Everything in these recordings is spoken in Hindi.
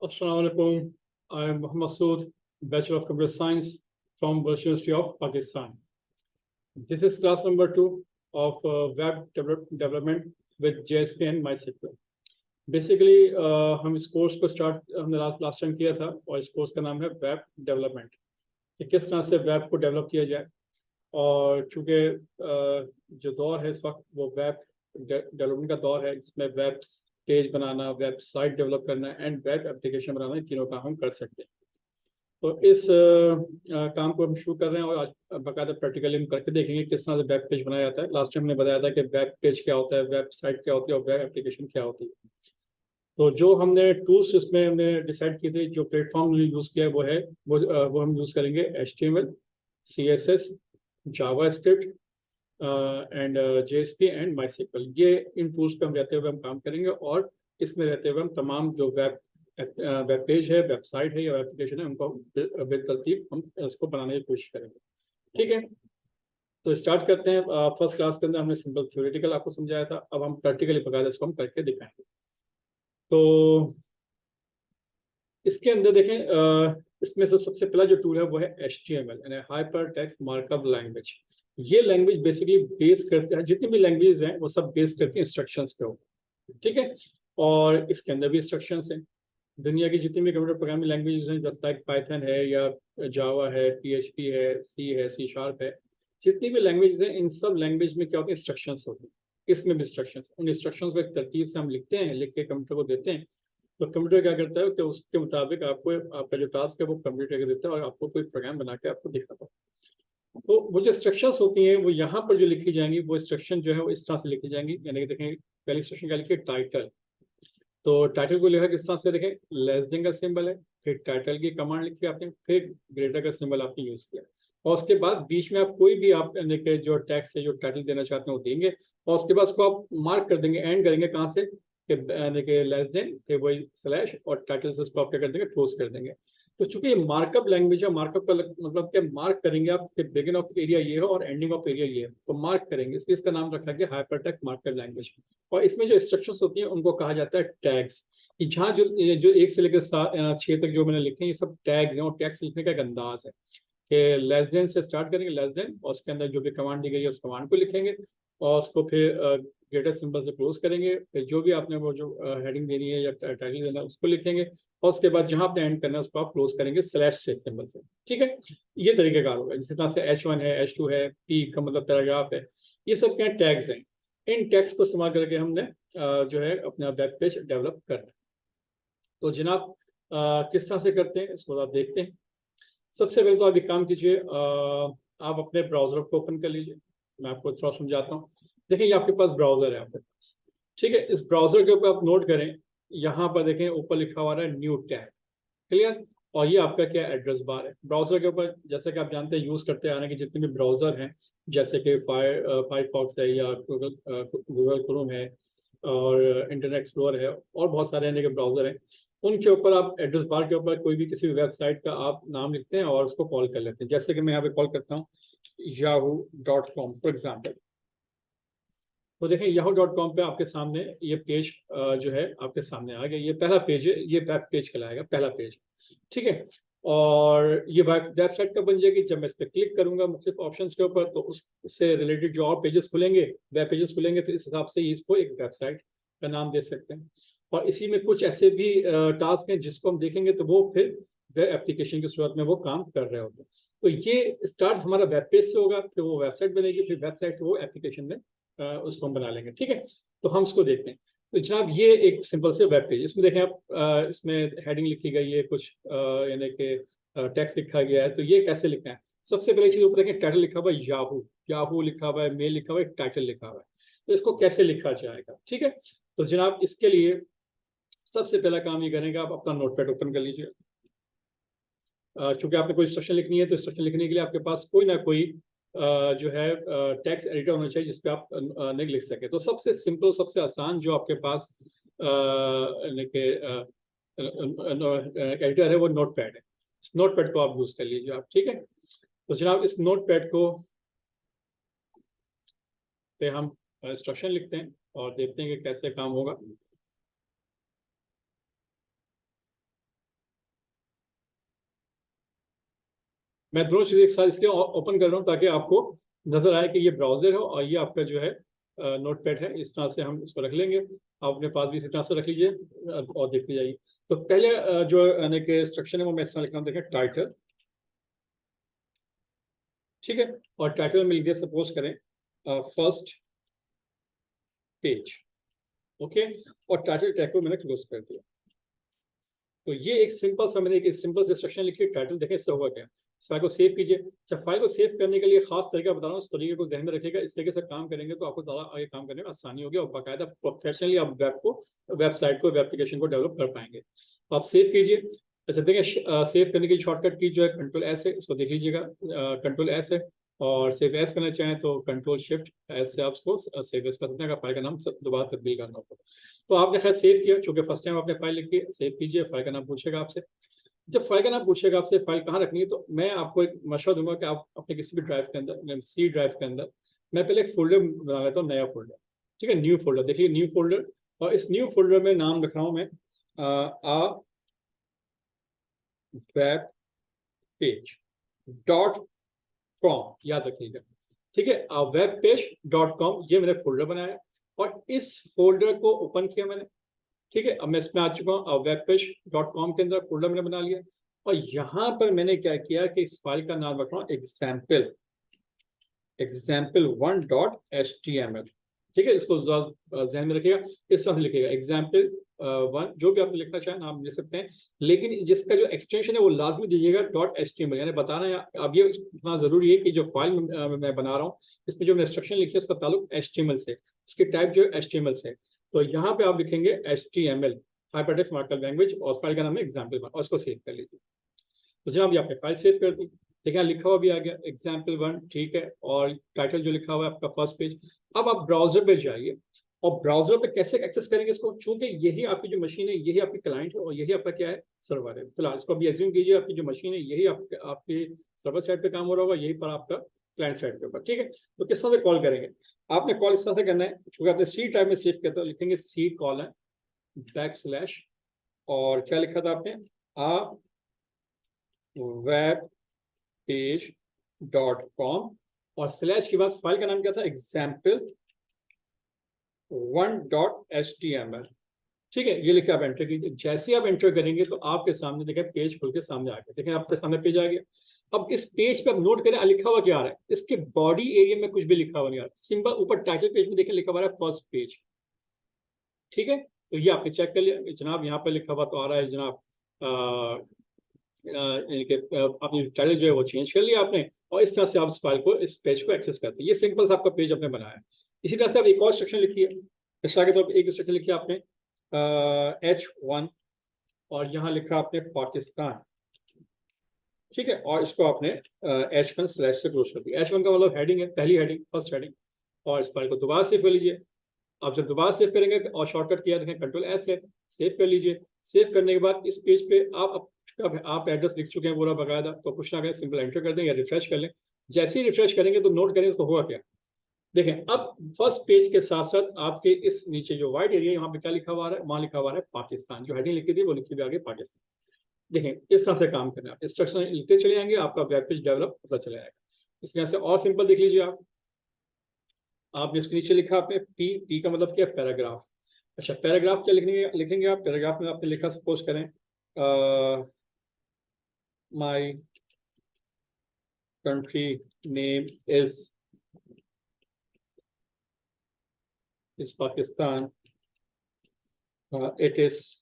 Assalamu alaikum. I am Muhammad Sood, Bachelor of Computer Science from World University of Pakistan. This is class number 2 of Web Development with JSP and MySQL. Basically हम इस कोर्स को स्टार्ट हमने लास्ट टाइम किया था और इस कोर्स का नाम है वेब डेवलपमेंट, कि किस तरह से वेब को डेवलप किया जाए। और चूँकि जो दौर है इस वक्त वो वेब डेवलपमेंट का दौर है, जिसमें वेब पेज बनाना, वेबसाइट डेवलप करना एंड वेब एप्लीकेशन बनाना, इन तीनों काम हम कर सकते हैं। तो इस काम को हम शुरू कर रहे हैं और आज बाकायदा प्रैक्टिकली हम करके देखेंगे किस तरह से वेब पेज बनाया जाता है। लास्ट टाइम हमने बताया था कि वेब पेज क्या होता है, वेबसाइट क्या होती है और वेब एप्लीकेशन क्या होती है। तो जो हमने टूल्स इसमें हमने डिसाइड किए थे, जो प्लेटफॉर्म यूज़ किया है वो हम यूज़ करेंगे HTML, CSS, JavaScript and JSP and MySQL। ये इन टूल्स पे हम रहते हुए हम काम करेंगे और इसमें रहते हुए हम तमाम जो वेब पेज है, वेबसाइट है या एप्लीकेशन है, उनको बेतरतीब हम इसको बनाने की कोशिश करेंगे। ठीक है, तो स्टार्ट करते हैं। फर्स्ट क्लास के अंदर हमने सिंपल थ्योरेटिकल आपको समझाया था, अब हम प्रैक्टिकली बकायदा इसको हम करके दिखाएंगे। तो इसके अंदर देखें, इसमें से सबसे पहला जो टूल है वो है HTML यानी हाइपर टेक्स्ट मार्कअप लैंग्वेज। ये लैंग्वेज बेसिकली बेस करते हैं, जितनी भी लैंग्वेज हैं वो सब बेस करती हैं इंस्ट्रक्शंस पे हो। ठीक है, और इसके अंदर भी इंस्ट्रक्शंस हैं। दुनिया की जितनी भी कंप्यूटर प्रोग्रामिंग लैंग्वेज हैं, जैसे लाइक पाइथन है या जावा है, PHP है, C#, है, जितनी भी लैंग्वेज हैं, इन सब लैंग्वेज में क्या होती है, इंस्ट्रक्शंस होती है। इसमें भी इंस्ट्रक्शंस, उन इंस्ट्रक्शंस को एक तरतीब से हम लिखते हैं, लिख के कंप्यूटर को देते हैं। तो कंप्यूटर क्या करता है कि उसके मुताबिक आपको आपका जो टास्क है वो कंप्यूटर को देता है और आपको कोई प्रोग्राम बना के आपको दिखाता है। तो वो जो इंस्ट्रक्शंस होती हैं वो यहाँ पर जो लिखी जाएंगी, वो इंस्ट्रक्शन जो है वो इस तरह से लिखी जाएंगी। यानी कि देखें, पहली इंस्ट्रक्शन क्या लिखी है, टाइटल। तो टाइटल को लिखा किस तरह से, देखें, लेस देन का सिंबल है, फिर टाइटल की कमांड लिखी आपने, फिर ग्रेटर का सिंबल आपने यूज किया, और उसके बाद बीच में आप कोई भी आप के जो टैक्स है, जो टाइटल देना चाहते हैं वो देंगे, और उसके बाद उसको आप मार्क कर देंगे, एंड करेंगे कहाँ से, कि लेस देन, फिर वही स्लैश, और टाइटल से उसको आप क्या कर देंगे, क्लोज कर देंगे। तो चूंकि ये मार्कअप लैंग्वेज है, मार्कअप का मतलब क्या, मार्क करेंगे आप कि बिगिन ऑफ एरिया ये है और एंडिंग ऑफ एरिया ये है, तो मार्क करेंगे, इसलिए इसका नाम रखा गया हाइपरटेक्स्ट मार्कअप लैंग्वेज। और इसमें जो इंस्ट्रक्शंस होती हैं उनको कहा जाता है टैग्स। कि जहाँ जो 1 से लेकर 6 तक जो मैंने लिखे हैं, ये सब टैग्स हैं, और टैग्स लिखने का एक अंदाज है कि लेस देन से स्टार्ट करेंगे, लेस देन, और उसके अंदर जो भी कमांड दी गई है उस कमांड को लिखेंगे, और उसको फिर ग्रेटर सिंबल से क्लोज करेंगे, फिर जो भी आपने वो जो हेडिंग देनी है या टाइटल देना है उसको लिखेंगे, और उसके बाद जहाँ आपने एंड करना है उसको आप क्लोज करेंगे स्लैश से सिंबल से। ठीक है, ये तरीकेकार होगा। जिस तरह से H1 है, H2 है, P का मतलब पैराग्राफ है, ये सब क्या टैग्स हैं। इन टैग्स को इस्तेमाल करके हमने जो है अपना वेब पेज डेवलप करना है। तो जनाब किस तरह से करते हैं इसको आप देखते हैं। सबसे पहले तो आप एक काम कीजिए, आप अपने ब्राउज़र को ओपन कर लीजिए। मैं आपको थोड़ा समझाता हूँ। देखिए, ये आपके पास ब्राउज़र है आपके पास। ठीक है, इस ब्राउज़र के ऊपर आप नोट करें, यहाँ पर देखें ऊपर लिखा हुआ है न्यू टैब। क्लियर, और ये आपका क्या एड्रेस बार है ब्राउज़र के ऊपर। जैसे कि आप जानते हैं, यूज़ करते आने के जितने भी ब्राउज़र हैं, जैसे कि फायरफॉक्स है या गूगल क्रोम है और इंटरनेट एक्सप्लोरर है, और बहुत सारे अन्य के ब्राउज़र हैं, उनके ऊपर आप एड्रेस बार के ऊपर कोई भी किसी भी वेबसाइट का आप नाम लिखते हैं और उसको कॉल कर लेते हैं। जैसे कि मैं यहाँ पे कॉल करता हूँ yahoo.com फॉर एग्जाम्पल। तो देखें, yahoo.com पे आपके सामने ये पेज जो है आपके सामने आ गया। ये पहला पेज है, ये वेब पेज कहलाएगा, पहला पेज। ठीक है, और ये वेबसाइट कब बन जाएगी, जब मैं इस पर क्लिक करूंगा मुख्तलिफ ऑप्शंस के ऊपर, तो उससे रिलेटेड जो और पेजेस खुलेंगे, वेब पेजेस खुलेंगे, फिर इस हिसाब से इसको एक वेबसाइट का नाम दे सकते हैं। और इसी में कुछ ऐसे भी टास्क हैं जिसको हम देखेंगे, तो वो फिर वेब एप्लीकेशन की सूरत में वो काम कर रहे होते हैं। तो ये स्टार्ट हमारा वेब पेज से होगा, फिर वो वेबसाइट बनेगी, फिर वेबसाइट से वो एप्लीकेशन में उसको हम बना लेंगे। ठीक है, तो हम इसको देखते हैं। तो जनाब, ये एक सिंपल से वेब पेज, इसमें देखें आप, इसमें हेडिंग लिखी गई है, कुछ यानी कि टेक्स्ट लिखा गया है। तो ये कैसे लिखना है, सबसे पहले चीज ऊपर देखें, टाइटल लिखा हुआ है याहू, याहू लिखा हुआ है, मेल लिखा हुआ है, टाइटल लिखा हुआ है। तो इसको कैसे लिखा जाएगा। ठीक है, तो जनाब इसके लिए सबसे पहला काम ये करेंगे, आप अपना नोटपैड ओपन कर लीजिए। चूंकि आपने कोई इंस्ट्रक्शन लिखनी है, तो इंस्ट्रक्शन लिखने के लिए आपके पास कोई ना कोई जो है टेक्स्ट एडिटर होना चाहिए जिस पे आप नहीं लिख सके। तो सबसे सिंपल, सबसे आसान जो आपके पास एडिटर है वो नोटपैड है। इस नोटपैड को आप यूज कर लीजिए आप। ठीक है, तो जनाब इस नोटपैड को पे हम इंस्ट्रक्शन लिखते हैं और देखते हैं कि कैसे काम होगा। मैं दोनों चीजें एक साथ इसलिए ओपन कर रहा हूँ ताकि आपको नजर आए कि ये ब्राउजर हो और ये आपका जो है नोटपैड है। इस तरह से हम इसको रख लेंगे, आप अपने पास भी इसी तरह से रख लीजिए और देखते जाइए। तो पहले जो यानी कि इंस्ट्रक्शन है वो मैं इस तरह लिख रहा हूँ, देखें टाइटल, ठीक है। और टाइटल में लिख दिया सपोज करें फर्स्ट पेज, ओके। और टाइटल टैग को मैंने क्लोज कर दिया। तो ये एक सिंपल सा मैंने एक सिंपल से इंस्ट्रक्शन लिखी, टाइटल देखें इससे होगा क्या। इस फाइल को सेव कीजिए। जब फाइल को सेव करने के लिए खास तरीका बता रहा हूँ, उस तरीके को ध्यान में रखिएगा। इस तरीके से काम करेंगे तो आपको ज़्यादा आगे काम करने में आसानी होगी और बाकायदा प्रोफेशनली आप वेबसाइट को, वेब एप्लीकेशन को डेवलप कर पाएंगे। तो आप सेव कीजिए। अच्छा देखिए, सेव करने की शॉर्टकट की जो है कंट्रोल एस है, इसको देख लीजिएगा, कंट्रोल एस है। और सेव एस करना चाहें तो कंट्रोल शिफ्ट एस से आपको सेव एस कर सकते हैं, फाइल का नाम दोबारा तब्दील करना होगा। तो आपने खैर सेव किया, चूंकि फर्स्ट टाइम आपने फाइल लिखी है, सेव कीजिए। फाइल का नाम पूछेगा आपसे। जब फाइल का नाम पूछेगा आपसे फाइल कहाँ रखनी है, तो मैं आपको एक मशवरा दूंगा कि आप अपने किसी भी ड्राइव के अंदर, सी ड्राइव के अंदर, मैं पहले एक फोल्डर बना लेता हूँ, नया फोल्डर, ठीक है, न्यू फोल्डर। देखिए न्यू फोल्डर, और इस न्यू फोल्डर में नाम रख रहा हूँ मैं वेब पेज डॉट कॉम, याद रखिएगा, ठीक है। वेब पेज डॉट कॉम, ये मैंने फोल्डर बनाया और इस फोल्डर को ओपन किया मैंने, ठीक है। अब मैं इसमें आ चुका हूँ, वेब पेज डॉट कॉम के अंदर फोल्डर मैंने बना लिया। और यहाँ पर मैंने क्या किया कि इस फाइल का नाम रख रहा हूँ example1.html, ठीक है। इसको ध्यान में रखिएगा, इस तरह से लिखिएगा example1, जो भी आप लिखना चाहें नाम लिख सकते हैं, लेकिन जिसका जो एक्सटेंशन है वो लाजमी दीजिएगा .html, यानी बताना है। अब ये इतना जरूरी है कि जो फाइल मैं बना रहा हूँ इसमें जो इंस्ट्रक्शन लिखी है उसका ताल्लुक HTML से, उसकी टाइप जो है HTML से। तो यहाँ पे आप लिखेंगे HTML, हाइपरटेक्स्ट मार्कअप लैंग्वेज, और फाइल का नाम है example1, और उसको सेव कर लीजिए। तो जनाब ये आपने फाइल सेव कर दी, देखिए लिखा हुआ भी आ गया example1, ठीक है। और टाइटल जो लिखा हुआ है आपका फर्स्ट पेज। अब आप ब्राउजर पे जाइए, और ब्राउजर पे कैसे एक्सेस करेंगे इसको, चूंकि यही आपकी जो मशीन है यही आपकी क्लाइंट है और यही आपका क्या है, सर्वर है। फिलहाल इसको अभी एज्यूम कीजिए आपकी जो मशीन है यही आपके सर्वर साइड पे काम हो रहा होगा, यही पर आपका क्लाइंट साइड पे ऊपर, ठीक है। तो किस तरह से कॉल करेंगे, आपने कॉल इस तरह से करना है, क्योंकि आपने सी टाइप में सेव किया तो लिखेंगे सी कॉलन बैकस्लैश, और क्या लिखा था आपने, आप वेब पेज डॉट कॉम, और स्लैश के बाद फाइल का नाम क्या था, example1.html, ठीक है। ये लिखे आप एंटर कीजिए। जैसे आप एंटर करेंगे तो आपके सामने देखें पेज खुल के सामने आ गया, देखें आपके सामने पेज आ गया। अब इस पेज पे आप नोट करें लिखा हुआ क्या आ रहा है, इसके बॉडी एरिया में कुछ भी लिखा हुआ नहीं आ रहा, सिंपल ऊपर टाइटल पेज में देखें लिखा हुआ है फर्स्ट पेज, ठीक है। तो ये आपने चेक कर लिया जनाब, यहाँ पे लिखा हुआ तो आ रहा है जनाब, अपनी टाइटल जो है वो चेंज कर लिया आपने, और इस तरह से आप इस फाइल को, इस पेज को एक्सेस करते हैं। ये सिंपल सा आपका पेज आपने बनाया है। इसी तरह से आप एक और सेक्शन लिखिए, इस तरह के तौर पर एक सेक्शन लिखिए आपने H1, और यहाँ लिखा आपने पाकिस्तान, ठीक है। और इसको आपने H1 स्लैश से क्लोज कर दिया। H1 का मतलब हेडिंग है, पहली हेडिंग, फर्स्ट हेडिंग। और इस फाइल को दोबारा सेव कर लीजिए। आप जब दोबारा सेव करेंगे और शॉर्टकट किया देखें कंट्रोल एस है, सेव कर लीजिए। सेव करने के बाद इस पेज पे आप एड्रेस लिख चुके हैं पूरा बकायदा, तो कुछ ना करें, सिंपल एंटर कर दें या रिफ्रेश कर लें। जैसे ही रिफ्रेश करेंगे तो नोट करें तो होगा क्या, देखें अब फर्स्ट पेज के साथ साथ आपके इस नीचे जो वाइट एरिया यहाँ पे क्या लिखा हुआ है, वहां लिखा हुआ है पाकिस्तान, जो हेडिंग लिखी थी वो लिखी हुई आगे पाकिस्तान। देखें इस तरह से काम करना है, इंस्ट्रक्शन लिखते चले जाएंगे, आपका वेब पेज डेवलप होता चला जाएगा। इस तरह से और सिंपल देख लीजिए आपने इसके नीचे लिखा आपने पी का मतलब क्या, पैराग्राफ। अच्छा पैराग्राफ क्या लिखेंगे आप, पैराग्राफ में आपने लिखा सपोज करें my country name is Pakistan, it is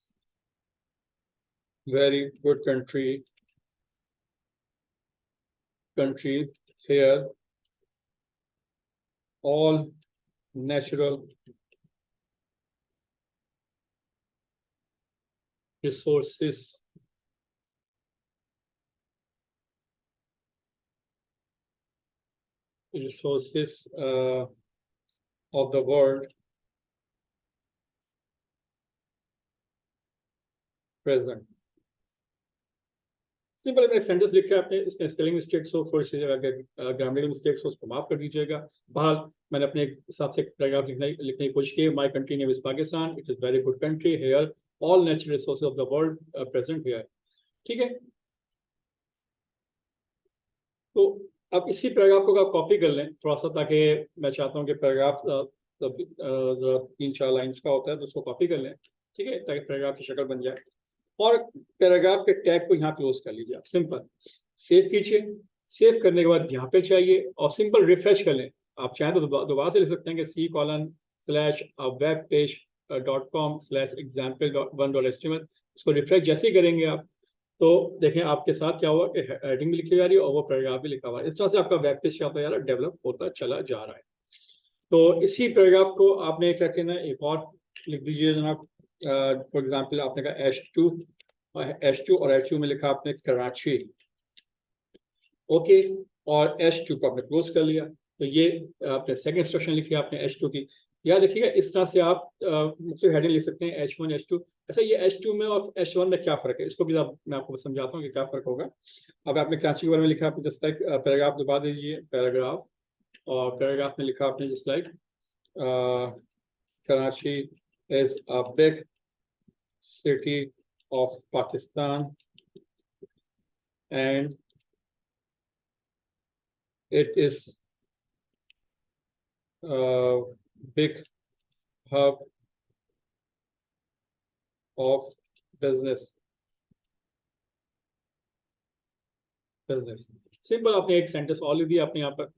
very good country here all natural resources of the world present। Simple मैंने सेंटेंस लिखा है, आपने इसमें स्पेलिंग मिस्टेक्स हो, थोड़ी सी ग्रामेटिकल मिस्टेक्स हो, उसको माफ कर दीजिएगा। बहरहाल मैंने अपने हिसाब से पैराग्राफ लिखने की कोशिश की। My country name is Pakistan, it is very good country here all natural resources of the world present here, ठीक है। तो अब इसी पैराग्राफ को आप कॉपी कर लें थोड़ा सा, ताकि मैं चाहता हूँ कि पैराग्राफ 3-4 लाइंस का होता है, तो उसको कॉपी कर लें, ठीक है, ताकि पैराग्राफ की शक्ल बन जाए। और पैराग्राफ के टैग को यहाँ क्लोज कर लीजिए आप, सिंपल सेव कीजिए। सेव करने के बाद यहाँ पे चाहिए और सिंपल रिफ्रेश कर लें। आप चाहें तो दोबारा से लिख सकते हैं कि c:/webpage.com/example1.html। इसको रिफ्रेश जैसे ही करेंगे आप, तो देखें आपके साथ क्या हुआ कि हेडिंग भी लिखी जा रही है और वो पैराग्राफ भी लिखा हुआ है। इस तरह से आपका वेब पेज क्या होता है, डेवलप होता चला जा रहा है। तो इसी पैराग्राफ को आपने क्या कहना है, एक और लिख दीजिए जनाब। फॉर एग्जाम्पल आपने कहा H2 और H2 में लिखा आपने कराची, ओके, और H2 को आपने क्लोज कर लिया। तो ये आपने सेकंड इंस्ट्रक्शन लिखी आपने H2 की। याद रखिएगा इस तरह से आप मुख्तलिफ हेडिंग लिख सकते हैं, H1 H2। अच्छा, ये H2 में और H1 में क्या फ़र्क है, इसको भी मैं आपको समझाता हूँ कि क्या फ़र्क होगा। अब आपने कराची के बारे में लिखा, आपने जस्ट लाइक पैराग्राफ दबा दीजिए, पैराग्राफ, और पैराग्राफ में लिखा आपने just like Karachi is a big city of Pakistan and it is a big hub of business। Simple आपने एक सेंटेंस और लिख दिया आपने यहाँ पर,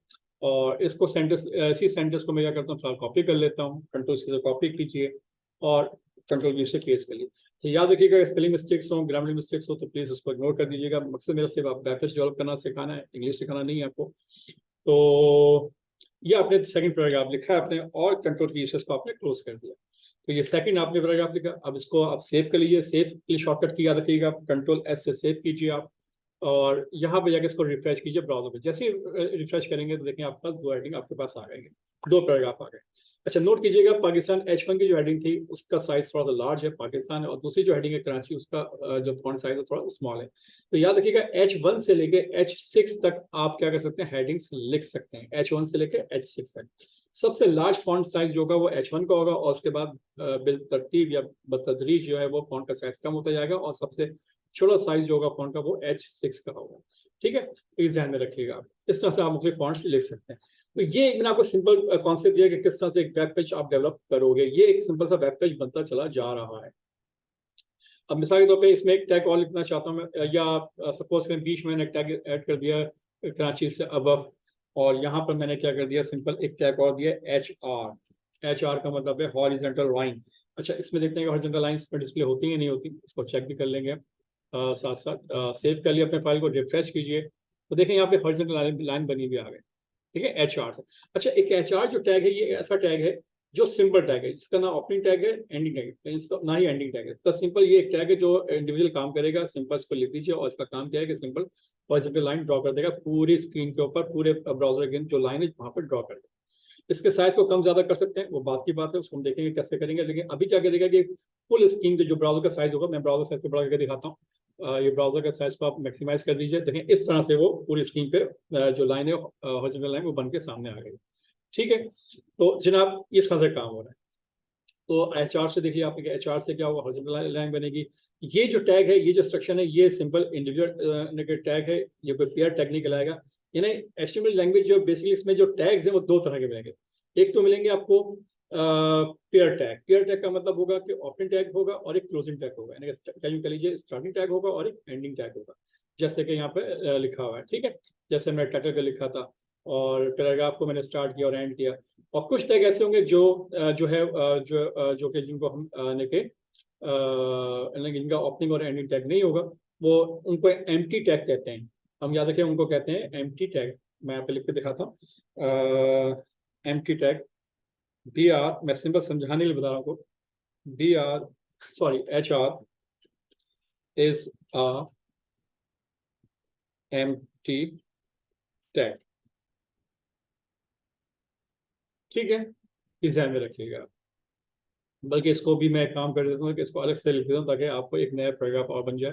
और इसको इसी सेंटेंस को मैं क्या करता हूँ, फिलहाल कॉपी कर लेता हूँ। कंट्रोल से कॉपी कीजिए और कंट्रोल V से पेस्ट कर लीजिए। तो याद रखिएगा स्पेलिंग मिस्टेक्स हो, ग्रामर मिस्टेक्स हो, तो प्लीज़ उसको इग्नोर कर दीजिएगा। मकसद मेरा सिर्फ आप वेब पेज डेवलप करना सिखाना है, इंग्लिश सिखाना नहीं है आपको। तो ये आपने सेकंड पैराग्राफ लिखा है आपने, और कंट्रोल की को आपने क्लोज कर दिया। तो ये सेकंड आपने पैराग्राफ लिखा। अब इसको आप सेव कर लीजिए। सेव के लिए शॉर्टकट की याद रखिएगा, कंट्रोल S से सेव कीजिए आप, और यहाँ पे जाके इसको रिफ्रेश कीजिए ब्राउजर पे। जैसे ही रिफ्रेश करेंगे तो देखें आपके पास दो हेडिंग आपके पास आ गए, दो पैराग्राफ आ गए। अच्छा, नोट कीजिएगा पाकिस्तान H1 की जो हेडिंग थी उसका साइज थोड़ा सा लार्ज है, पाकिस्तान है, और दूसरी जो हेडिंग है कराची, उसका जो फॉन्ट साइज है थोड़ा स्मॉल है। तो याद रखिएगा H1 से लेके H6 तक आप क्या कर सकते हैं, हेडिंग्स लिख सकते हैं, H1 से लेके H6 तक। सबसे लार्ज फॉन्ट साइज जो होगा वो H1 का होगा, और उसके बाद बिलतरतीब या बतदरीज जो है वो फॉन्ट का साइज कम होता जाएगा, और सबसे छोटा साइज जो होगा फॉन्ट का वो H6 का होगा। ठीक है, तो इस ध्यान में रखिएगा आप। इस तरह से आप मुख्तलिफ फॉन्ट्स लिख सकते हैं। तो ये मैंने आपको सिंपल कॉन्सेप्ट दिया कि किस तरह से एक वेब पेज आप डेवलप करोगे। ये एक सिंपल सा वेब पेज बनता चला जा रहा है। अब मिसाल के तौर पे इसमें एक टैग और लिखना चाहता हूँ मैं, या सपोज करें बीच में मैंने एक टैग ऐड कर दिया कराची से अबव, और यहाँ पर मैंने क्या कर दिया, सिंपल एक टैग और दिया HR का मतलब है हॉरिजॉन्टल लाइन। अच्छा, इसमें देखते हैं कि हॉरिजॉन्टल लाइंस पर डिस्प्ले होती है नहीं होती, इसको चेक भी कर लेंगे। साथ साथ सेव कर लिया अपने फाइल को, रिफ्रेश कीजिए तो देखें यहाँ पे हॉरिजॉन्टल लाइन बनी हुई आ गई। ठीक है, HR से। अच्छा, एक HR जो टैग है, ये ऐसा टैग है जो सिंपल टैग है, जिसका ना ओपनिंग टैग है, एंडिंग टैग है, इसका ना ही एंडिंग टैग है। तो सिंपल ये एक टैग है जो इंडिविजुअल काम करेगा। सिंपल इसको लिख दीजिए, और इसका काम क्या है कि सिंपल हॉरिजॉन्टल लाइन ड्रॉ कर देगा पूरी स्क्रीन के ऊपर, पूरे ब्राउजर के जो लाइन है वहाँ पर ड्रॉ कर देगा। इसके साइज को कम ज्यादा कर सकते हैं, वो बात की बात है, उसको हम देखेंगे कैसे करेंगे। लेकिन अभी क्या करेगा कि फुल स्क्रीन के जो ब्राउजर का साइज होगा, मैं ब्राउजर साइज को बढ़ा करके दिखाता हूँ। ये ब्राउजर का साइज को आप मैक्सिमाइज कर दीजिए। देखें इस तरह से वो पूरी स्क्रीन पे जो लाइन है, हॉरिजॉन्टल लाइन, वो बन के सामने आ गई। ठीक है, तो जनाब इस तरह से काम हो रहा है। तो HR से देखिए आपके HR से क्या होगा, हॉरिजॉन्टल लाइन बनेगी। ये जो टैग है, ये जो स्ट्रक्चर है, ये सिंपल इंडिविजुअल टैग है, ये कोई पेयर टैग नहीं कहलाएगा। यानी HTML लैंग्वेज जो बेसिकली इसमें जो टैग्स हैं वो दो तरह के मिलेंगे। एक तो मिलेंगे आपको पेयर टैग का मतलब होगा कि ओपनिंग टैग होगा और एक क्लोजिंग टैग होगा, यानी कह लीजिए स्टार्टिंग टैग होगा और एक एंडिंग टैग होगा, जैसे कि यहाँ पे लिखा हुआ है। ठीक है, जैसे मैं टाइटल पे लिखा था और पैराग्राफ को मैंने स्टार्ट किया और एंड किया। और कुछ टैग ऐसे होंगे जो जो है जो कि जिनको हम लेके जिनका ओपनिंग और एंडिंग टैग नहीं होगा, वो उनको एम्प्टी टैग कहते हैं। हम याद रखें, उनको कहते हैं एम्प्टी टैग। मैं यहाँ पे लिख के दिखाता हूँ, एम्प्टी टैग BR, मैं सिंपल समझाने के लिए बता रहा हूँ आपको। HR is a empty tag. ठीक है, इस ध्यान में रखिएगा। बल्कि इसको भी मैं काम कर देता हूँ कि इसको अलग से लिख देता हूँ ताकि आपको एक नया पैराग्राफ और बन जाए।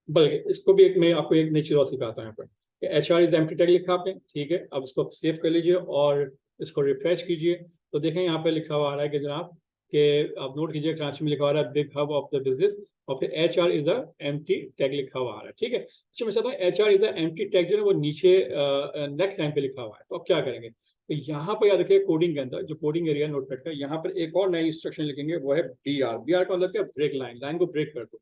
बल्कि इसको भी एक मैं आपको एक नई चीज़ और सिखाता हूँ यहाँ पर। HR इज एम्प्टी टैग लिखा आपने, ठीक है। अब इसको सेव कर लीजिए और इसको रिफ्रेश कीजिए तो देखें यहाँ पे लिखा हुआ आ रहा है कि जनाब कि आप नोट कीजिए ट्रांसलेशन में लिखा हुआ है big hub of the business, और फिर HR is the empty tag लिखा हुआ है, ठीक है। इसमें मैं चाहता हूँ HR is the empty tag जो है वो नीचे नेक्स्ट लाइन पे लिखा हुआ है, तो अब क्या करेंगे, तो यहाँ पर याद रखिए कोडिंग के अंदर जो कोडिंग एरिया नोटपैड का, यहाँ पर एक और नई इंस्ट्रक्शन लिखेंगे, वो है BR का मतलब क्या, ब्रेक लाइन, लाइन को ब्रेक कर दो।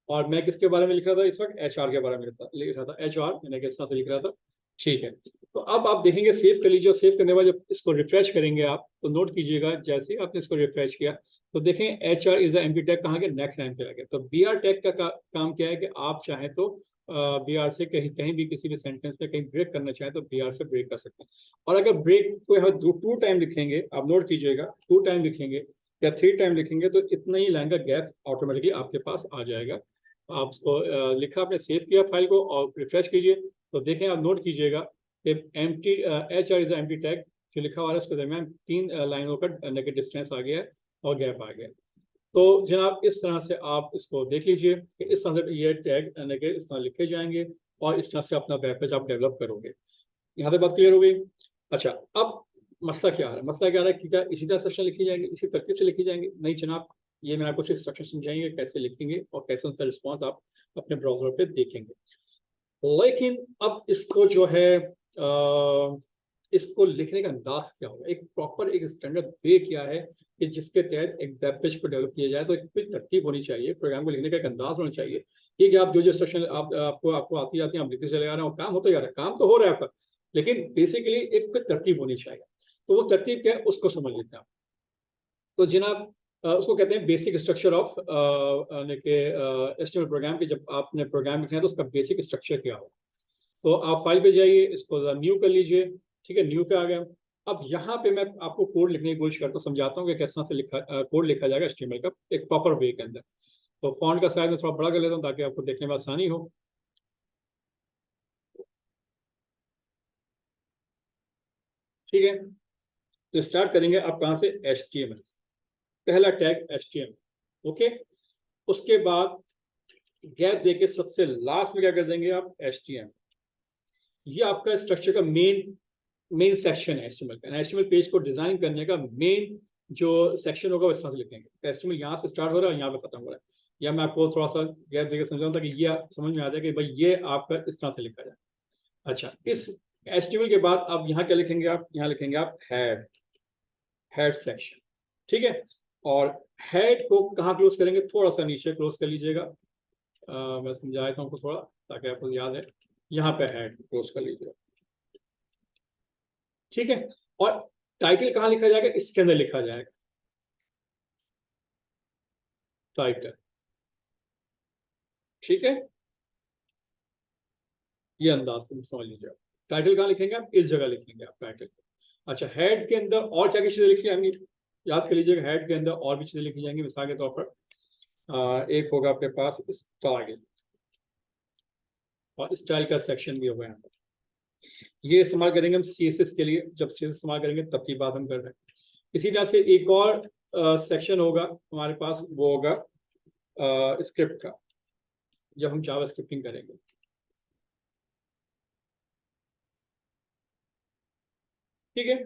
और मैं किसके बारे में लिख रहा था इस वक्त, HR के बारे में लिख रहा था, HR मैंने किस तरह से लिख रहा था, ठीक है। तो अब आप देखेंगे, सेव कर लीजिए, और सेव करने के बाद जब इसको रिफ्रेश करेंगे आप, तो नोट कीजिएगा जैसे ही आपने इसको रिफ्रेश किया तो देखें HR is the empty tag कहाँ के, नेक्स्ट लाइन पे आ गया। तो BR टैग का काम क्या है कि आप चाहें तो BR से कहीं कहीं भी किसी भी सेंटेंस में कहीं ब्रेक करना चाहें तो BR से ब्रेक कर सकते हैं। और अगर ब्रेक को यहाँ 2 टाइम लिखेंगे, आप नोट कीजिएगा 2 टाइम लिखेंगे या 3 टाइम लिखेंगे तो इतना ही लाइन का गैप ऑटोमेटिकली आपके पास आ जाएगा। आप उसको लिखा, आपने सेव किया फाइल को और रिफ्रेश कीजिए तो देखें, आप नोट कीजिएगा कि empty HR is empty tag जो लिखा हुआ है उसके दरमियान 3 लाइनों का नेगेटिव डिस्टेंस आ गया है और गैप आ गया। तो जनाब इस तरह से आप इसको देख लीजिए कि इस तरह से ये टैग इस तरह लिखे जाएंगे और इस तरह से अपना वेब पेज आप डेवलप करोगे। यहाँ तक बात क्लियर हो गई। अच्छा, अब मसला क्या है, मसला क्या है कि क्या इसी तरह सेक्शन लिखी जाएंगे, इसी तरतीब से लिखी जाएंगे? नहीं जनाब, ये मैं आपको सिर्फ स्ट्रक्चर समझाएंगे कैसे लिखेंगे और कैसे उसका रिस्पॉन्स आप अपने ब्राउजर पे देखेंगे। लेकिन अब इसको जो है इसको लिखने का अंदाज क्या होगा, एक प्रॉपर एक स्टैंडर्ड वे क्या है कि जिसके तहत एक वेब पेज को डेवलप किया जाए। तो एक कुछ तरतीब होनी चाहिए, प्रोग्राम को लिखने का एक अंदाज होना चाहिए। ये कि आप जो जो सेक्शन आपको आती जाती है आप लिखते चले जा रहे हैं और काम होता जा रहा है, काम तो हो रहा है आपका, लेकिन बेसिकली एक कुछ तरतीब होनी चाहिए। तो वो तरतीब क्या है उसको समझ लेते हैं आप। तो जनाब उसको कहते हैं basic structure of HTML programme के। जब आपने प्रोग्राम लिखना है तो उसका बेसिक स्ट्रक्चर क्या हो। तो आप फाइल पे जाइए, इसको न्यू कर लीजिए, ठीक है, न्यू पे आ गया। अब यहाँ पे मैं आपको कोड लिखने की कोशिश करता हूँ, समझाता हूँ कि किस तरह से कोड लिखा जाएगा एचटीएमएल का एक प्रॉपर वे के अंदर। तो फॉन्ट का साइज मैं थोड़ा बड़ा कर लेता हूँ ताकि आपको देखने में आसानी हो। ठीक है, तो स्टार्ट करेंगे आप कहाँ से, एचटीएमएल से। पहला टैग HTML, ओके। उसके बाद गैप देके सबसे लास्ट में क्या कर देंगे आप, HTML। ये आपका स्ट्रक्चर का मेन सेक्शन है HTML का। HTML पेज को डिजाइन करने का मेन जो सेक्शन होगा वो इस तरह से लिखेंगे। HTML यहाँ से स्टार्ट हो रहा है, यहाँ पे खत्म हो रहा है। या मैं आपको थोड़ा सा गैप देकर समझाऊँ ताकि ये समझ में आ जाए कि भाई ये आपका इस तरह से लिखा जाए। अच्छा, इस HTML के बाद आप यहाँ क्या लिखेंगे, आप यहाँ लिखेंगे आप हेड सेक्शन, ठीक है। और हेड को कहाँ क्लोज करेंगे, थोड़ा सा नीचे क्लोज कर लीजिएगा। मैं समझा देता हूँ आपको थोड़ा ताकि आपको याद है। यहाँ पे हेड क्लोज कर लीजिएगा, ठीक है। और टाइटल कहाँ लिखा जाएगा, इसके अंदर लिखा जाएगा टाइटल, ठीक है। ये अंदाज से समझ लीजिए। टाइटल कहाँ लिखेंगे आप, इस जगह लिखेंगे आप टाइटल। अच्छा, हेड के अंदर और क्या क्या चीजें लिखी जाएंगी, याद कर लीजिएगा। हेड के अंदर और भी चीजें लिखी जाएंगी, मिसाल के तौर पर एक होगा आपके पास स्टाइल, और स्टाइल का सेक्शन भी होगा यहाँ पर। ये इस्तेमाल करेंगे हम CSS के लिए, जब CSS इस्तेमाल करेंगे तब की बात हम कर रहे हैं। इसी तरह से एक और सेक्शन होगा हमारे पास, वो होगा स्क्रिप्ट का, जब हम जावा स्क्रिप्टिंग करेंगे। ठीक है,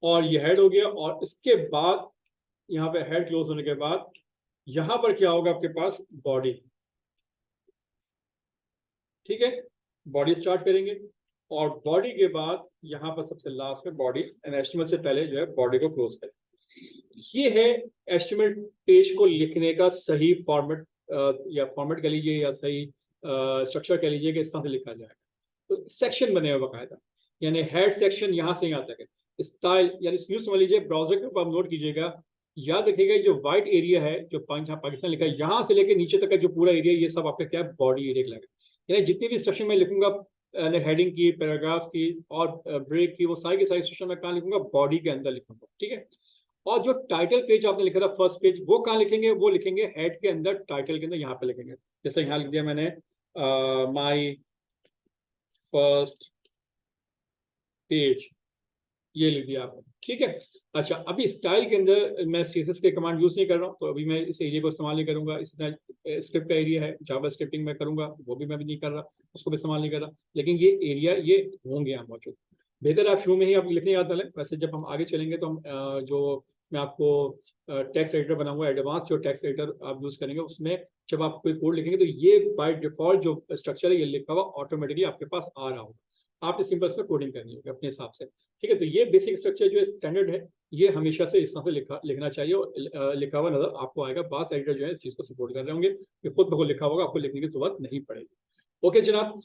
और ये हेड हो गया। और इसके बाद यहाँ पे हेड क्लोज होने के बाद यहाँ पर क्या होगा आपके पास, बॉडी, ठीक है। बॉडी स्टार्ट करेंगे और बॉडी के बाद यहाँ पर सबसे लास्ट में बॉडी, HTML से पहले जो है बॉडी को क्लोज करें। ये है HTML पेज को लिखने का सही फॉर्मेट, या फॉर्मेट कह लीजिए या सही स्ट्रक्चर कह लीजिए कि इस तरह से लिखा जाएगा। तो सेक्शन बने हुए बाकायदा, यानी हेड सेक्शन यहाँ से यहाँ तक है। स्टाइल यानी यूज समझ लीजिए, ब्राउजर के ऊपर आप नोट कीजिएगा, याद रखिएगा जो व्हाइट एरिया है जो पाकिस्तान लिखा है यहाँ से लेकर नीचे तक का जो पूरा एरिया, ये सब आपका क्या है, बॉडी एरिया लगेगा। यानी जितनी भी इंस्ट्रक्शन मैं लिखूंगा हेडिंग की, पैराग्राफ की और ब्रेक की, वो सारी की सारी इंस्ट्रक्शन मैं कहाँ लिखूंगा, बॉडी के अंदर लिखूंगा, ठीक है। और जो टाइटल पेज आपने लिखा था फर्स्ट पेज, वो कहाँ लिखेंगे, वो लिखेंगे हेड के अंदर, टाइटल के अंदर, यहाँ पे लिखेंगे। जैसे यहाँ लिख दिया मैंने माई फर्स्ट पेज, ये लिख दिया आपने, ठीक है। अच्छा, अभी स्टाइल के अंदर मैं CSS के कमांड यूज नहीं कर रहा हूँ, तो अभी मैं इस एरिया को इस्तेमाल नहीं करूंगा। इस तरह स्क्रिप्ट का एरिया है, जावा स्क्रिप्टिंग में करूंगा, वो भी मैं भी नहीं कर रहा, उसको भी इस्तेमाल नहीं कर रहा। लेकिन ये एरिया ये होंगे यहाँ मौजूद। बेहतर आप शुरू में ही आप लिखने याद डालें। वैसे जब हम आगे चलेंगे तो हम जो मैं आपको टेक्स्ट एडिटर बना हुआ है, एडवांस जो टेक्स्ट एडिटर आप यूज करेंगे उसमें जब आप कोई कोड लिखेंगे तो ये बाय डिफॉल्ट जो स्ट्रक्चर है ये लिखा हुआ ऑटोमेटिकली आपके पास आ रहा होगा। आपने सिंपल इसमें कोडिंग करनी होगी अपने हिसाब से, ठीक है। तो ये बेसिक स्ट्रक्चर जो स्टैंडर्ड है ये हमेशा से इस तरह से लिखना चाहिए, और लिखा हुआ नजर आपको आएगा। बास एडिटर जो है इस चीज को सपोर्ट कर रहे होंगे कि खुद ब खुद लिखा होगा, आपको लिखने की जरूरत नहीं पड़ेगी। ओके जनाब,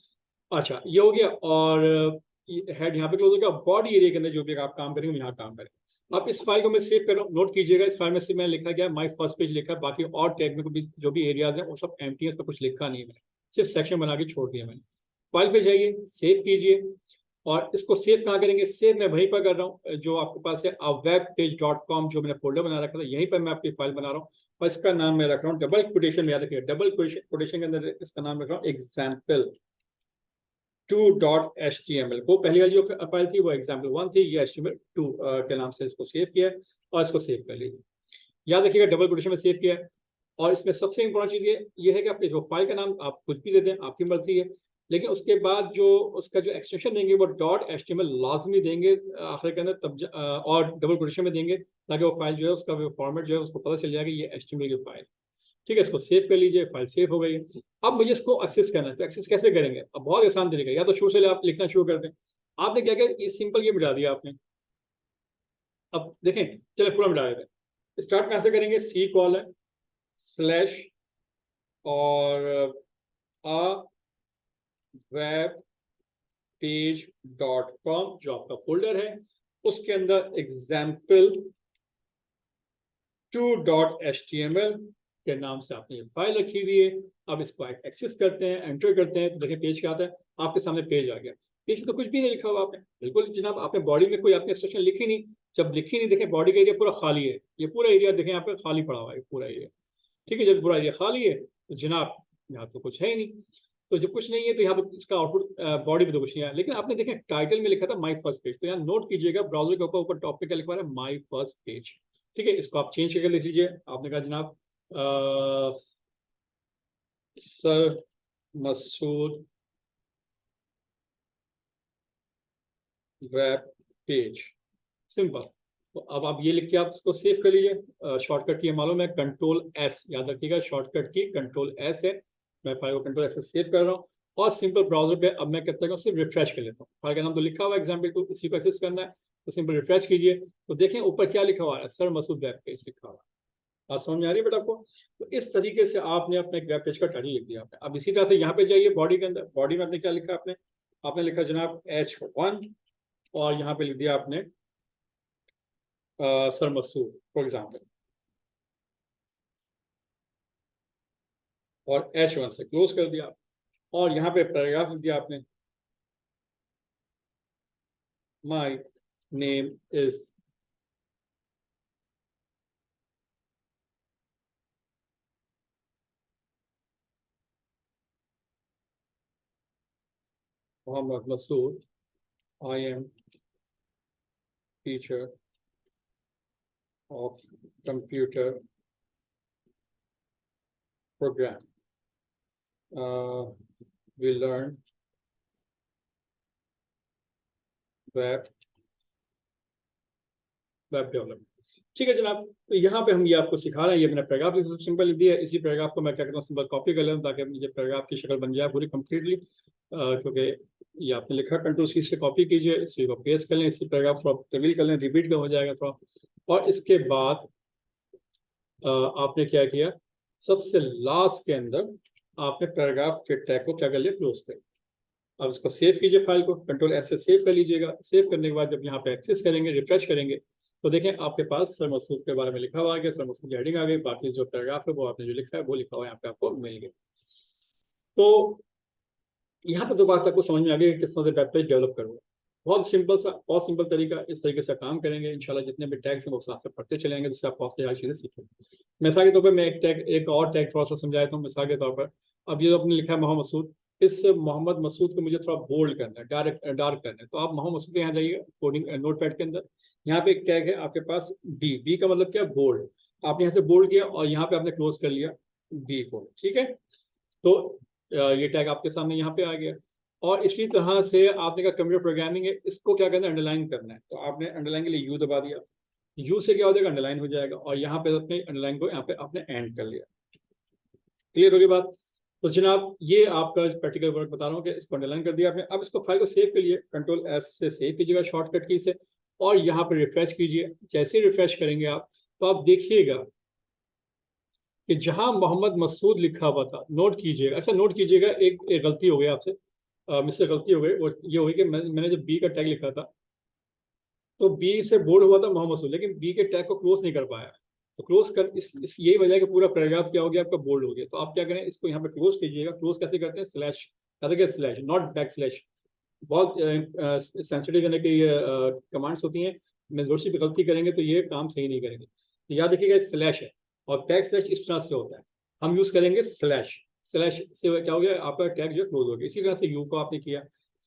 अच्छा ये हो गया। और हेड यहाँ पे क्लोज हो गया। बॉडी एरिया के अंदर जो भी आप काम करेंगे यहाँ काम करेंगे। अब इस फाइल को मैं सेव कर रहा हूँ, नोट कीजिएगा इस फाइल में से मैंने लिखा गया माय फर्स्ट पेज लिखा है, बाकी और टैग में भी जो भी एरियाज हैं वो सब एम्प्टी है, तो कुछ लिखा नहीं है मैंने, सिर्फ सेक्शन बना के छोड़ दिया मैंने। फाइल पे जाइए, सेव कीजिए, और इसको सेव कहाँ करेंगे? सेव मैं वहीं पर कर रहा हूँ जो आपके पास है webpage.com, जो मैंने फोल्डर बना रखा था यहीं पर मैं आपकी फाइल बना रहा हूँ। और इसका नाम मैं रख रहा हूँ डबल कोटेशन में, याद रखिए डबल कोटेशन के अंदर इसका नाम रख रहा हूँ example2.html। वो पहली वाली जो फाइल थी वो example1 थी, ये HTML2 के नाम से इसको सेव किया है, और इसको सेव कर लीजिए। याद रखिएगा डबल कोटेशन में सेव किया है। और इसमें सबसे इंपॉर्टेंट चीज ये है कि अपने जो फाइल का नाम आप कुछ भी दे दें, आपकी मर्जी है, लेकिन उसके बाद जो उसका जो एक्सटेंशन देंगे वो .html लाजमी देंगे आखिर के अंदर, तब और डबल कोटेशन में देंगे, ताकि वो फाइल जो है उसका फॉर्मेट जो है उसको पता चल जाएगा ये HTML की फाइल, ठीक है। इसको सेव कर लीजिए, फाइल सेव हो गई। अब मुझे इसको एक्सेस करना है, तो एक्सेस कैसे करेंगे? अब बहुत आसान तरीका, या तो शुरू से आप लिखना शुरू कर दें। आपने क्या किया, ये सिंपल ये मिटा दिया आपने। अब देखें, चलो पूरा मिटा देते हैं। स्टार्ट कैसे करेंगे? सी कॉलन स्लैश और वेब पेज.com जो आपका फोल्डर है उसके अंदर example2.html के नाम से आपने ये फाइल रखी हुई है। अब इसको एक्सेस करते हैं, एंटर करते हैं, तो देखिए पेज क्या आता है, आपके सामने पेज आ गया। पेज में तो कुछ भी नहीं लिखा हुआ आपने, बिल्कुल जनाब, आपने बॉडी में कोई आपने इंस्ट्रक्शन लिखी नहीं। जब लिखी नहीं, देखें बॉडी का एरिया पूरा खाली है, ये पूरा एरिया देखें यहाँ पे खाली पड़ा हुआ है पूरा एरिया, ठीक है। जब पूरा एरिया खाली है तो जनाब यहाँ तो कुछ है ही नहीं। तो जब कुछ नहीं है तो यहाँ पर इसका आउटपुट बॉडी में तो कुछ नहीं है, लेकिन आपने देखें टाइटल में लिखा था माई फर्स्ट पेज, तो यहाँ नोट कीजिएगा ब्राउजर के ऊपर टॉपिक क्या लिखा है, माई फर्स्ट पेज, ठीक है। इसको आप चेंज करके लिख लीजिए। आपने कहा जनाब sir Masood web page, simple. तो अब आप ये लिख के आप इसको सेव कर लीजिए। शॉर्टकट की मालूम है Ctrl+S, याद रखिएगा शॉर्टकट की Ctrl+S है। मैं फाइल को Ctrl+S से सेव कर रहा हूँ, और सिंपल ब्राउजर पे अब मैं कहता हूँ सिर्फ रिफ्रेश कर लेता हूँ। फाइल का नाम तो लिखा हुआ है example2, इसी को एक्सेस करना है, तो सिंपल रिफ्रेश कीजिए, तो देखें ऊपर क्या लिखा हुआ है, सर मसूद वेब पेज लिखा हुआ है। बात समझ में आ रही है बेटा आपको? तो इस तरीके से आपने अपने एक वेब पेज का टाइटल लिख दिया आपने। अब इसी तरह से यहाँ पे जाइए बॉडी के अंदर, बॉडी में आपने क्या लिखा, आपने लिखा जनाब H1, और यहाँ पे लिख दिया आपने सर मसूद फॉर एग्जाम्पल, और H1 से क्लोज कर दिया, और यहाँ पे पैराग्राफ लिख दिया आपने, my name is Mohammad Masood, I am teacher of computer program, we learn web development, ठीक है जनाब। तो यहाँ पे हम ये आपको सिखा रहे हैं, ये मैंने पैराग्राफ सिंपल लिख दिया है। इसी पैराग्राफ को मैं क्या करता हूँ, सिंपल कॉपी कर लेता हूँ ताकि मुझे पैराग्राफ की शक्ल बन जाए पूरी कंप्लीटली, क्योंकि ये आपने लिखा Ctrl+C से कॉपी कीजिए, इसी को पेस्ट कर लें, इसी पैराग्राफ को रिवील कर लें, रिपीट का हो जाएगा थोड़ा। और इसके बाद आपने क्या किया, सबसे लास्ट के अंदर आपने पैराग्राफ के टैग को क्या कर लिया, क्लोज कर। अब इसको सेव कीजिए, फाइल को Ctrl+S से सेव कर लीजिएगा। सेव करने के बाद जब यहाँ पे एक्सेस करेंगे, रिफ्रेश करेंगे, तो देखें आपके पास सर मसूद के बारे में लिखा हुआ है, सर मसूद की हेडिंग आ गई, बाकी जो पैराग्राफ है वो आपने जो लिखा है वो लिखा हुआ है यहाँ पे आपको मिल गया। तो यहाँ पे तो बात आपको समझ में आ गई किस तरह से वेब पेज डेवलप करूँगा। बहुत सिंपल तरीका, इस तरीके से काम करेंगे इंशाल्लाह, जितने भी टैग्स हैं वो साथ से पढ़ते चलेंगे, जिससे आप बहुत सारी चीज़ें सीखेंगे। मिसाल के तौर पर मैं एक और टैग थोड़ा सा समझाता हूँ। मिसाल के तौर पर अब ये जो आपने लिखा है मोहम्मद मसूद, इस मोहम्मद मसूद को मुझे थोड़ा बोल्ड करना है, डार्क करना है, तो आप मोहम्मद मसूद के यहाँ जाइए कोडिंग नोटपैड के अंदर, यहाँ पे एक टैग है आपके पास बी का मतलब क्या, बोल्ड। आपने यहाँ से बोल्ड किया और यहाँ पे आपने क्लोज कर लिया बी को, ठीक है। तो ये टैग आपके सामने यहाँ पे आ गया। और इसी तरह से आपने कहा कंप्यूटर प्रोग्रामिंग है, इसको क्या करना है, अंडरलाइन करना है, तो आपने अंडरलाइन के लिए यू दबा दिया, यू से क्या हो जाएगा, अंडरलाइन हो जाएगा, और यहाँ पे अपने अंडरलाइन को यहाँ पे आपने एंड कर लिया। क्लियर होगी बात? तो जनाब ये आपका प्रैक्टिकल वर्क बता रहा हूँ कि इसको अंडरलाइन कर दिया आपने। अब इसको फाइल को सेव के लिए कंट्रोल एस से सेव कीजिएगा शॉर्टकट की से, और यहाँ पर रिफ्रेश कीजिए। जैसे ही रिफ्रेश करेंगे आप, तो आप देखिएगा कि जहां मोहम्मद मसूद लिखा हुआ था, नोट कीजिएगा, अच्छा नोट कीजिएगा, एक गलती हो गई आपसे, मुझसे गलती हो गई। वो ये हुई कि मैंने जब बी का टैग लिखा था, तो बी से बोर्ड हुआ था मोहम्मद मसूद, लेकिन बी के टैग को क्लोज नहीं कर पाया। तो क्लोज कर इस यही वजह है कि पूरा पैराग्राफ क्या हो गया आपका, बोल्ड हो गया। तो आप क्या करें, इसको यहाँ पे क्लोज कीजिएगा। क्लोज कैसे करते हैं, slash, slash not back slash. बहुत सेंसिटिव यानी कि कमांड्स होती हैं, मैं जोर से भी गलती करेंगे तो ये काम सही नहीं करेंगे। तो याद रखिएगा स्लैश है, और बैक स्लैश इस तरह से होता है, हम यूज करेंगे स्लैश। स्लैश से क्या हो गया, आपका टैग जो क्लोज हो गया। इसी तरह से यू को आपने किया,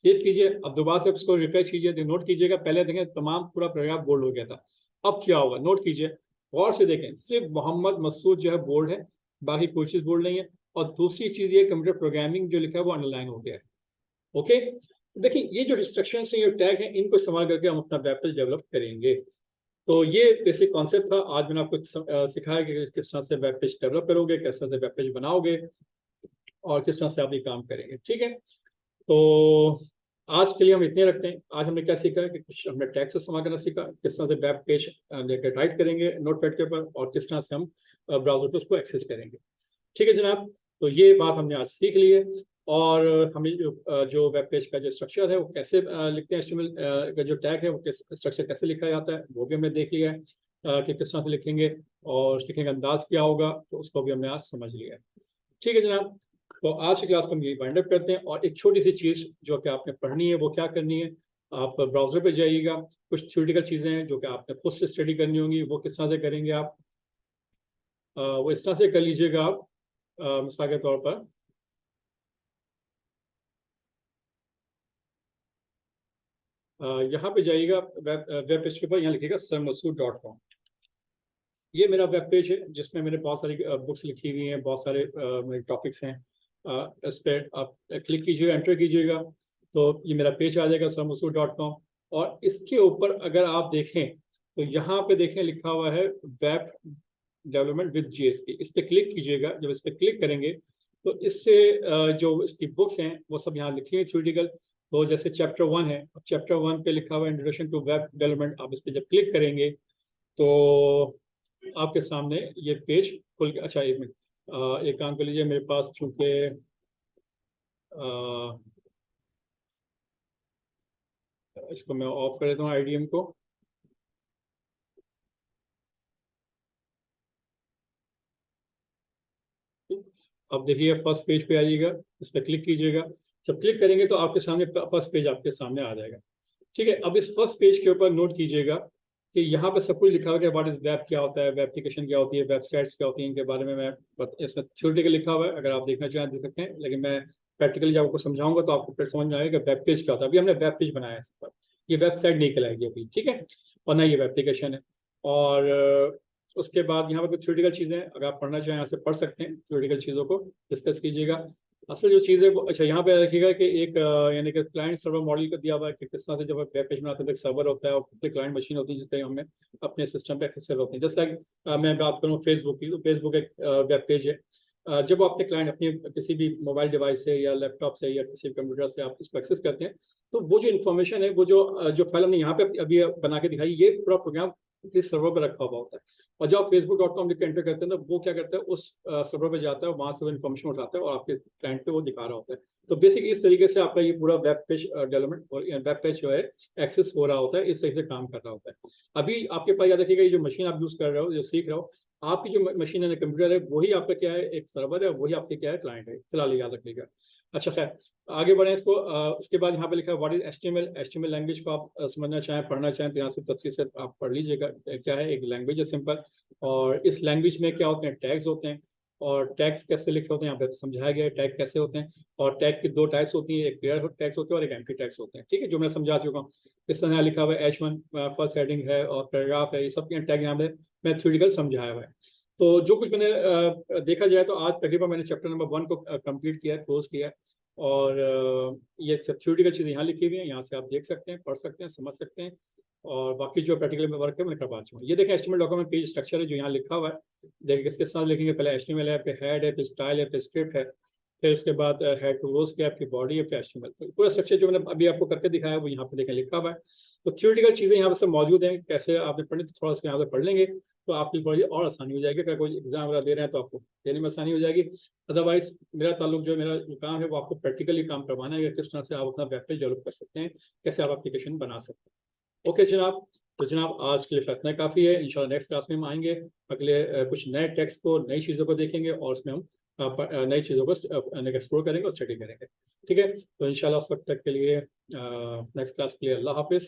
सेव कीजिए। अब दोबारा से इसको रिफ्रेश कीजिए, तो नोट कीजिएगा, पहले देखें तमाम पूरा पैराग्राफ बोल्ड हो गया था। अब क्या होगा, नोट कीजिए, गौर से देखें, सिर्फ मोहम्मद मसूद जो है बोल्ड है, बाकी कोई चीज बोल्ड नहीं है। और दूसरी चीज ये कंप्यूटर प्रोग्रामिंग जो लिखा है वो अंडरलाइन हो गया है। ओके, देखिए ये जो रिस्ट्रिक्शंस हैं, ये टैग हैं, इनको इस्तेमाल करके हम अपना वेब पेज डेवलप करेंगे। तो ये बेसिक कॉन्सेप्ट था। आज मैंने आपको सिखाया कि किस तरह से वेब पेज डेवलप करोगे, किस तरह से वेब पेज बनाओगे, और किस तरह से आप ये काम करेंगे। ठीक है, तो आज के लिए हम इतने रखते हैं। आज हमने क्या सीखा कि कुछ हमने टैग से इस्तेमाल करना सीखा, किस तरह से वेब पेज लेकर टाइप करेंगे नोटपैड के ऊपर, और किस तरह से हम ब्राउजर पर उसको एक्सेस करेंगे। ठीक है जनाब, तो ये बात हमने आज सीख ली है। और हमने जो वेब पेज का जो स्ट्रक्चर है वो कैसे लिखते हैं, HTML का जो टैग है वो किस स्ट्रक्चर कैसे लिखा जाता है वो भी हमने देख लिया है, कि किस तरह से लिखेंगे और लिखने का अंदाज क्या होगा, तो उसको भी हमने आज समझ लिया है। ठीक है जनाब, तो आज की क्लास को हम यही वाइंड अप करते हैं। और एक छोटी सी चीज़ जो कि आपने पढ़नी है वो क्या करनी है, आप ब्राउजर पे जाइएगा, कुछ थ्योरेटिकल चीज़ें हैं जो कि आपने खुद से स्टडी करनी होंगी। वो किस तरह से करेंगे आप, वो इस तरह से कर लीजिएगा आप। मिसाल के तौर पर यहाँ पे जाइएगा, वेब पेज के ऊपर, यहाँ लिखिएगा सरमसूद.com। ये मेरा वेब पेज है जिसमें मैंने बहुत सारी बुक्स लिखी हुई हैं, बहुत सारे मेरे टॉपिक्स हैं। इस पर आप क्लिक कीजिएगा, एंटर कीजिएगा, तो ये मेरा पेज आ जाएगा सरमसूद.com। और इसके ऊपर अगर आप देखें तो यहाँ पे देखें लिखा हुआ है वेब डेवलपमेंट विद JSP। इस पर क्लिक कीजिएगा। जब इस पर क्लिक करेंगे तो इससे जो इसकी बुक्स हैं वो सब यहाँ लिखी हुई थ्योरेटिकल। तो जैसे चैप्टर 1 है, अब चैप्टर 1 पे लिखा हुआ है इंट्रोडक्शन टू वेब डेवलपमेंट। आप इस पर जब क्लिक करेंगे तो आपके सामने ये पेज खुल के, अच्छा एक मिनट, एक काम कर लीजिए, मेरे पास चूंकि इसको मैं ऑफ कर देता हूँ IDM को। अब देखिए फर्स्ट पेज पे आइएगा, इस पर क्लिक कीजिएगा। जब क्लिक करेंगे तो आपके सामने फर्स्ट पेज आपके सामने आ जाएगा। ठीक है, अब इस फर्स्ट पेज के ऊपर नोट कीजिएगा कि यहाँ पे सब कुछ लिखा हुआ है, व्हाट इज वेब क्या होता है, वेब एप्लीकेशन क्या होती है, वेबसाइट्स क्या होती हैं, इनके बारे में मैं इसमें थ्योरेटिकल लिखा हुआ है, अगर आप देखना चाहें देख सकते हैं। लेकिन मैं प्रैक्टिकली जब आपको समझाऊंगा तो आपको फिर समझ में आएगा कि वेब पेज क्या होता है। अभी हमने वेब पेज बनाया है इस पर, ये वेबसाइट नहीं कहलाएगी अभी, ठीक है, और ना ये वेब एप्लीकेशन है। और उसके बाद यहाँ पर कुछ थ्योरेटिकल चीज़ें अगर आप पढ़ना चाहें यहाँ से पढ़ सकते हैं, थ्योरेटिकल चीज़ों को डिस्कस कीजिएगा। असल जो चीज़ है वो, अच्छा यहाँ पे देखिएगा कि एक यानी कि क्लाइंट सर्वर मॉडल का दिया हुआ है कि किस तरह से जब वेब पेज बनाते हैं तो एक सर्वर होता है और क्लाइंट मशीन होती है जिससे हमें अपने सिस्टम पे एक्सेस होते हैं। जैसे मैं बात करूँ फेसबुक की, तो फेसबुक एक वेब पेज है। जब आप अपने क्लाइंट अपने किसी भी मोबाइल डिवाइस से या लैपटॉप से या किसी कंप्यूटर से आप इसको एक्सेस करते हैं, तो वो जो इन्फॉर्मेशन है, वो जो फाइल हमने यहाँ पे अभी बना के दिखाई, ये पूरा प्रोग्राम इस सर्वर पर रखा हुआ होता है। और जब आप facebook.com लिख के एंटर करते हैं तो वो क्या करता है, उस सर्वर पे जाता है, वहां से वो इन्फॉर्मेशन उठाता है और आपके क्लाइंट पे वो दिखा रहा होता है। तो बेसिक इस तरीके से आपका ये पूरा वेब पेज डेवलपमेंट और वेब पेज जो है एक्सेस हो रहा होता है, इस तरीके से काम कर रहा होता है। अभी आपके पास याद रखिएगा, ये जो मशीन आप यूज कर रहे हो, जो सीख रहे हो, आपकी जो मशीन है, कंप्यूटर है, वही आपका क्या है, एक सर्वर है, वही आपके क्या है, क्लाइंट है। फिलहाल याद रखिएगा। अच्छा खैर, आगे बढ़े इसको। उसके बाद यहाँ पे लिखा है व्हाट इज HTML लैंग्वेज को आप समझना चाहें, पढ़ना चाहें तो यहाँ से तफसील से आप पढ़ लीजिएगा। क्या है, एक लैंग्वेज है सिंपल, और इस लैंग्वेज में क्या होते हैं, टैग्स होते हैं। और टैग्स कैसे लिखे होते हैं यहाँ पे समझाया गया है, टैग कैसे होते हैं। और टैग की दो टाइप्स होती हैं, एक क्लियर टैग्स होते हैं और एक एम्प्टी टैग्स होते हैं। ठीक है, जो मैं समझा चुका हूँ। इस तरह लिखा हुआ है H1 फर्स्ट हेडिंग है और पैराग्राफ है, ये सब टैग यहाँ पे मैं थ्योरेटिकल समझाया हुआ है। तो जो कुछ मैंने देखा जाए तो आज तकरीबन मैंने चैप्टर नंबर 1 को कंप्लीट किया है, क्लोज किया है। और ये सब थ्योरेटिकल चीज़ें यहाँ लिखी हुई हैं, यहाँ से आप देख सकते हैं, पढ़ सकते हैं, समझ सकते हैं। और बाकी जो प्रैक्टिकल में वर्क है मैं करवा चुका हूँ। ये देखें एचटीएमएल डॉक्यूमेंट पेज स्ट्रक्चर है जो यहाँ लिखा हुआ है। देखिए किसके साथ लिखेंगे, पहले एचटीएमएल है, फिर हेड है, फिर स्टाइल है, फिर स्क्रिप्ट है, फिर उसके बाद हेड टू रोज क्या आपकी बॉडी है, फिर एचटीएमएल। तो पूरा स्ट्रक्चर जो मैंने अभी आपको करके दिखाया है वो यहाँ पे देखें लिखा हुआ है। तो थ्योरेटिकल चीज़ें यहाँ पे सब मौजूद हैं, कैसे आपने पढ़नी तो थोड़ा सा यहाँ पे पढ़ लेंगे तो आपकी थोड़ी और आसानी हो जाएगी। अगर कोई एग्जाम वगैरह दे रहे हैं तो आपको देने में आसानी हो जाएगी। अदरवाइज मेरा ताल्लुक जो मेरा जो काम है वो आपको प्रैक्टिकली काम करवाना है, किस तरह से आप अपना वेब पेज डेवलप कर सकते हैं, कैसे आप एप्लीकेशन बना सकते हैं। ओके जनाब, तो जनाब आज के लिए इतना काफ़ी है। इंशाल्लाह नेक्स्ट क्लास में हम आएंगे, अगले कुछ नए टेक्स्ट को, नई चीज़ों को देखेंगे और उसमें हम नई चीज़ों को एक्सप्लोर करेंगे और स्टडी करेंगे। ठीक है, तो इंशाल्लाह उस वक्त तक के लिए नेक्स्ट क्लास के लिए अल्लाह हाफिज़।